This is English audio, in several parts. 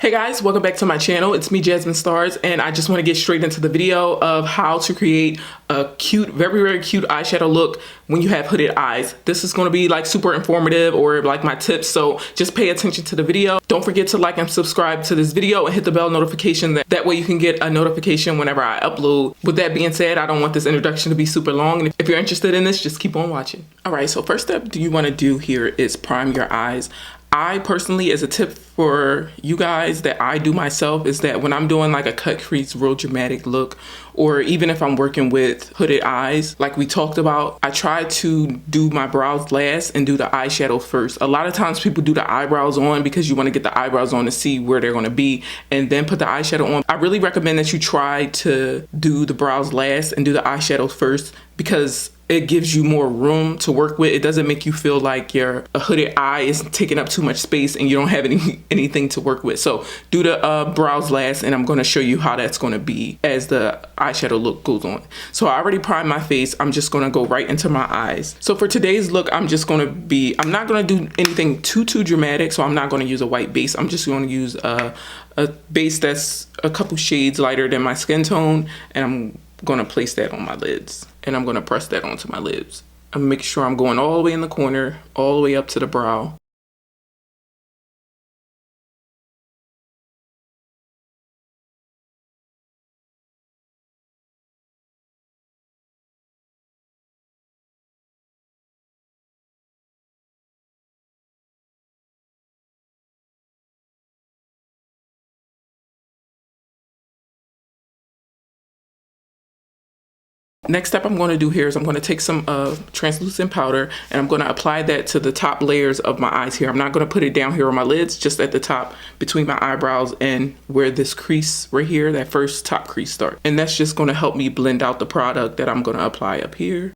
Hey guys, welcome back to my channel. It's me, Jasmine Stars, and I just want to get straight into the video of how to create a cute, very cute eyeshadow look when you have hooded eyes. This is going to be like super informative or like my tips, so just pay attention to the video. Don't forget to like and subscribe to this video and hit the bell notification. That way you can get a notification whenever I upload. With that being said, I don't want this introduction to be super long, and if you're interested in this, just keep on watching. Alright, so first step you want to do here is prime your eyes. I personally, as a tip for you guys that I do myself, is that when I'm doing like a cut crease, real dramatic look, or even if I'm working with hooded eyes, like we talked about, I try to do my brows last and do the eyeshadow first. A lot of times people do the eyebrows on because you want to get the eyebrows on to see where they're going to be and then put the eyeshadow on. I really recommend that you try to do the brows last and do the eyeshadow first, because it gives you more room to work with. It doesn't make you feel like a hooded eye is taking up too much space and you don't have anything to work with. So do the brows last, and I'm going to show you how that's going to be as the eyeshadow look goes on. So I already primed my face. I'm just going to go right into my eyes. So for today's look, I'm not going to do anything too dramatic. So I'm not going to use a white base. I'm just going to use a base that's a couple shades lighter than my skin tone, and I'm going to place that on my lids, and I'm going to press that onto my lids. I'm making sure I'm going all the way in the corner, all the way up to the brow. Next step I'm going to do here is I'm going to take some translucent powder, and I'm going to apply that to the top layers of my eyes here. I'm not going to put it down here on my lids, just at the top between my eyebrows and where this crease right here, that first top crease starts. And that's just going to help me blend out the product that I'm going to apply up here.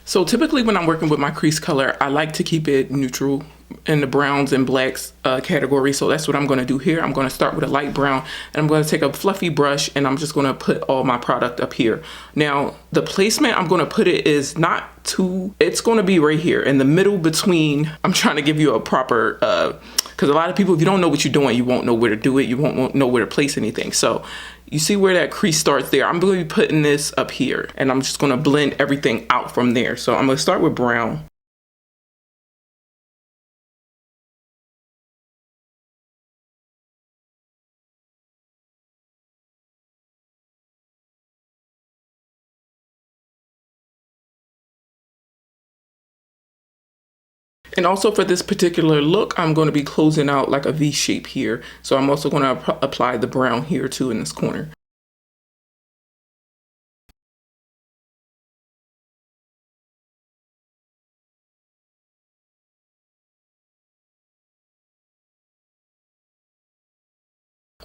So typically when I'm working with my crease color, I like to keep it neutral in the browns and blacks category. So that's what I'm going to do here. I'm going to start with a light brown, and I'm going to take a fluffy brush, and I'm just going to put all my product up here. Now the placement I'm going to put it is not too, it's going to be right here in the middle between. I'm trying to give you a proper, because a lot of people, if you don't know what you're doing, you won't know where to do it. You won't know where to place anything. So you see where that crease starts there? I'm going to be putting this up here, and I'm just going to blend everything out from there. So I'm going to start with brown. And also for this particular look, I'm going to be closing out like a V shape here. So I'm also going to apply the brown here too in this corner.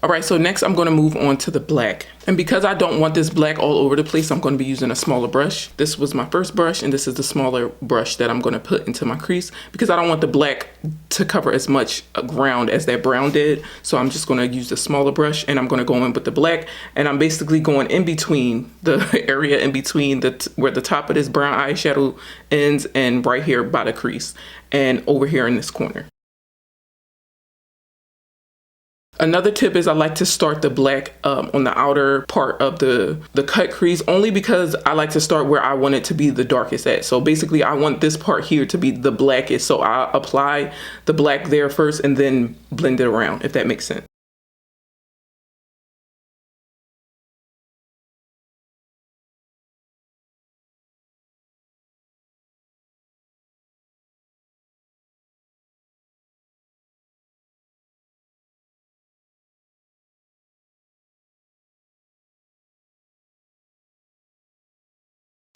All right, so next I'm going to move on to the black. And because I don't want this black all over the place, I'm going to be using a smaller brush. This was my first brush, and this is the smaller brush that I'm going to put into my crease, because I don't want the black to cover as much ground as that brown did. So I'm just going to use the smaller brush, and I'm going to go in with the black, and I'm basically going in between the area in between where the top of this brown eyeshadow ends, and right here by the crease, and over here in this corner. Another tip is I like to start the black on the outer part of the cut crease, only because I like to start where I want it to be the darkest at. So basically I want this part here to be the blackest, so I'll apply the black there first and then blend it around, if that makes sense.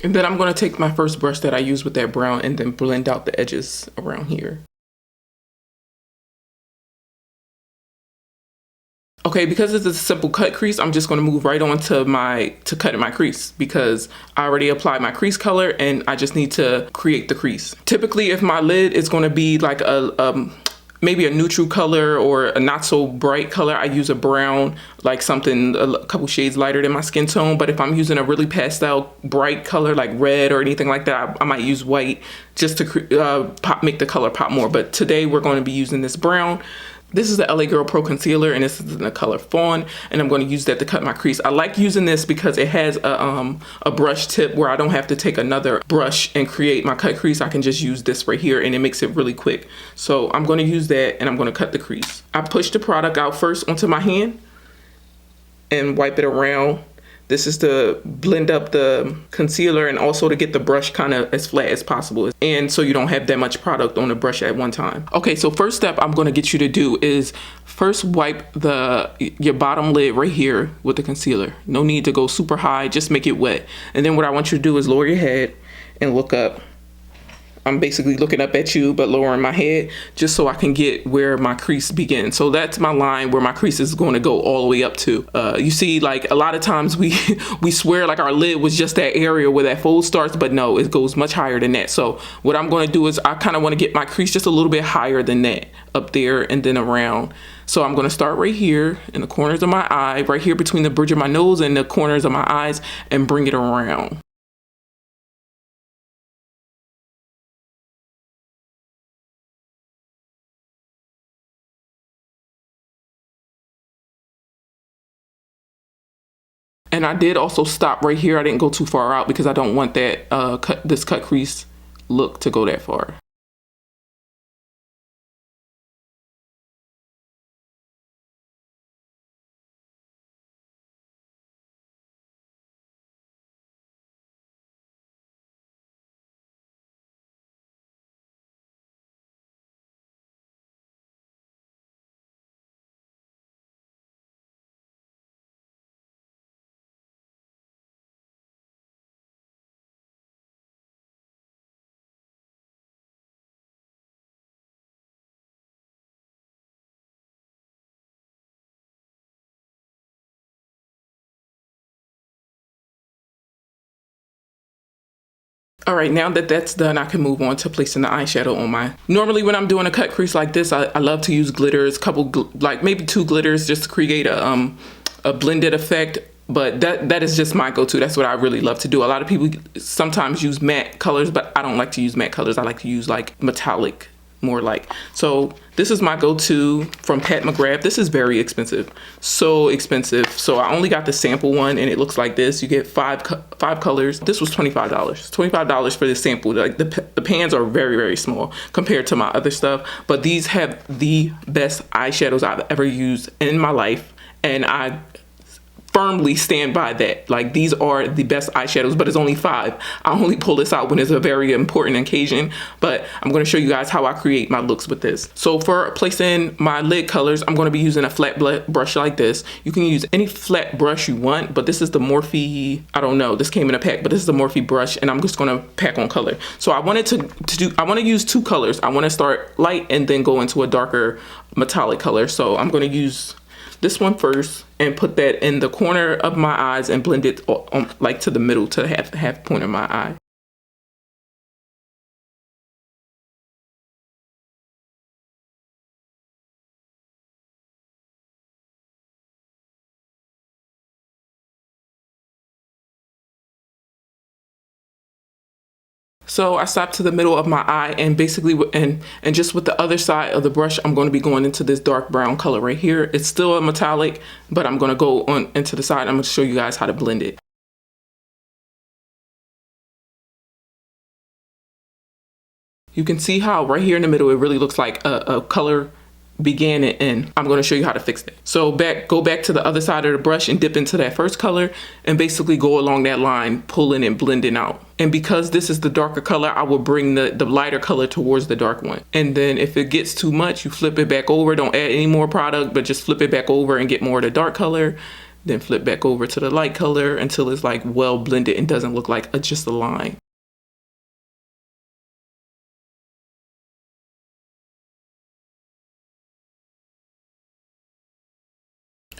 And then I'm going to take my first brush that I used with that brown and then blend out the edges around here. Okay, because it's a simple cut crease, I'm just going to move right on to cutting my crease, because I already applied my crease color and I just need to create the crease. Typically, if my lid is going to be like maybe a neutral color or a not so bright color, I use a brown, like something a couple shades lighter than my skin tone. But if I'm using a really pastel bright color like red or anything like that, I might use white just to make the color pop more. But today we're going to be using this brown. This is the LA Girl Pro Concealer, and this is in the color Fawn, and I'm going to use that to cut my crease. I like using this because it has a brush tip where I don't have to take another brush and create my cut crease. I can just use this right here, and it makes it really quick. So I'm going to use that, and I'm going to cut the crease. I push the product out first onto my hand and wipe it around. This is to blend up the concealer and also to get the brush kind of as flat as possible, and so you don't have that much product on the brush at one time. Okay, so first step I'm going to get you to do is first wipe your bottom lid right here with the concealer. No need to go super high, just make it wet. And then what I want you to do is lower your head and look up. I'm basically looking up at you, but lowering my head just so I can get where my crease begins. So that's my line where my crease is going to go all the way up to. You see, like a lot of times we swear like our lid was just that area where that fold starts, but no, it goes much higher than that. So what I'm going to do is I kind of want to get my crease just a little bit higher than that, up there and then around. So I'm going to start right here in the corners of my eye, right here between the bridge of my nose and the corners of my eyes, and bring it around. And I did also stop right here. I didn't go too far out because I don't want that this cut crease look to go that far. All right, now that that's done, I can move on to placing the eyeshadow on my... Normally when I'm doing a cut crease like this, I love to use glitters, like maybe 2 glitters just to create a blended effect. But that is just my go-to. That's what I really love to do. A lot of people sometimes use matte colors, but I don't like to use matte colors. I like to use like metallic, more like. So this is my go-to from Mcgrath. This is very expensive, so expensive. So I only got the sample one, and it looks like this. You get five colors. This was $25. $25 for this sample. Like the pans are very, very small compared to my other stuff, but these have the best eyeshadows I've ever used in my life, and I firmly stand by that. Like, these are the best eyeshadows, but it's only 5. I only pull this out when it's a very important occasion, but I'm going to show you guys how I create my looks with this. So for placing my lid colors, I'm going to be using a flat brush like this. You can use any flat brush you want, but this is the Morphe, I don't know, this came in a pack, but this is the Morphe brush, and I'm just going to pack on color. So I wanted I want to use 2 colors. I want to start light and then go into a darker metallic color. So I'm going to use this one first and put that in the corner of my eyes and blend it like to the middle, to half point of my eye. So I stopped to the middle of my eye, and basically, and just with the other side of the brush, I'm going to be going into this dark brown color right here. It's still a metallic, but I'm going to go on into the side. I'm going to show you guys how to blend it. You can see how right here in the middle, it really looks like a color began and end. I'm going to show you how to fix it. So go back to the other side of the brush and dip into that first color and basically go along that line, pulling and blending out. And because this is the darker color, I will bring the lighter color towards the dark one. And then if it gets too much, you flip it back over. Don't add any more product, but just flip it back over and get more of the dark color. Then flip back over to the light color until it's like well blended and doesn't look like just a line.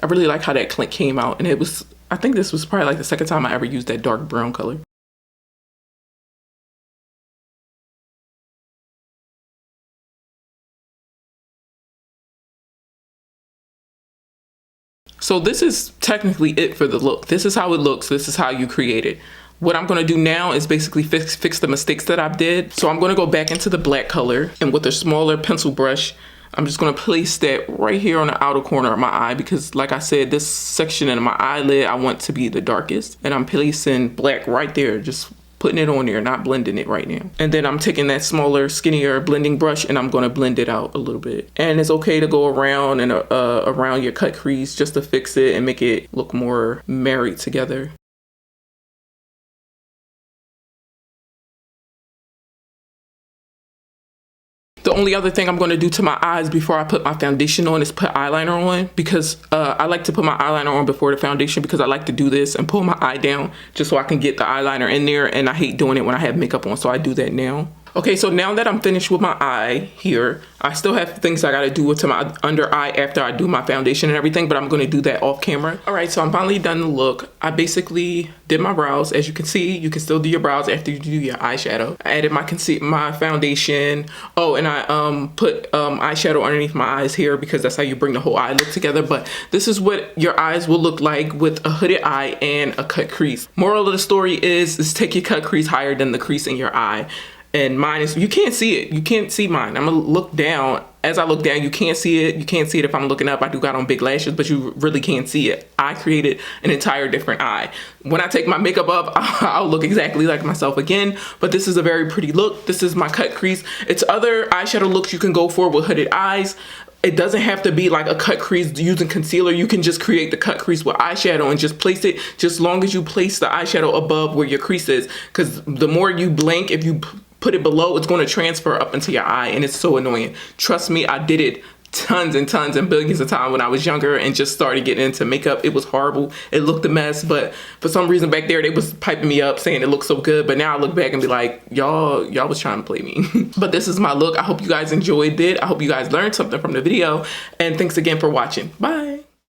I really like how that came out, and I think this was probably like the second time I ever used that dark brown color. So this is technically it for the look. This is how it looks. This is how you create it. What I'm gonna do now is basically fix the mistakes that I did. So I'm gonna go back into the black color, and with a smaller pencil brush, I'm just gonna place that right here on the outer corner of my eye, because like I said, this section in my eyelid, I want to be the darkest. And I'm placing black right there, just putting it on there, not blending it right now. And then I'm taking that smaller, skinnier blending brush, and I'm gonna blend it out a little bit. And it's okay to go around and around your cut crease just to fix it and make it look more married together. The only other thing I'm going to do to my eyes before I put my foundation on is put eyeliner on, because I like to put my eyeliner on before the foundation, because I like to do this and pull my eye down just so I can get the eyeliner in there, and I hate doing it when I have makeup on, so I do that now. Okay, so now that I'm finished with my eye here, I still have things I gotta do to my under eye after I do my foundation and everything, but I'm gonna do that off camera. All right, so I'm finally done the look. I basically did my brows. As you can see, you can still do your brows after you do your eyeshadow. I added my foundation. Oh, and I put eyeshadow underneath my eyes here, because that's how you bring the whole eye look together. But this is what your eyes will look like with a hooded eye and a cut crease. Moral of the story is take your cut crease higher than the crease in your eye. And mine is, you can't see it. You can't see mine. I'm gonna look down. As I look down, you can't see it. You can't see it if I'm looking up. I do got on big lashes, but you really can't see it. I created an entire different eye. When I take my makeup up, I'll look exactly like myself again, but this is a very pretty look. This is my cut crease. It's other eyeshadow looks you can go for with hooded eyes. It doesn't have to be like a cut crease using concealer. You can just create the cut crease with eyeshadow and just place it, just long as you place the eyeshadow above where your crease is, because the more you blink, if you put it below, it's going to transfer up into your eye, and it's so annoying. Trust me, I did it tons and tons and billions of times when I was younger and just started getting into makeup. It was horrible. It looked a mess, but for some reason back there, they was piping me up saying it looked so good, but now I look back and be like, y'all was trying to play me. But this is my look. I hope you guys enjoyed it. I hope you guys learned something from the video, and thanks again for watching. Bye.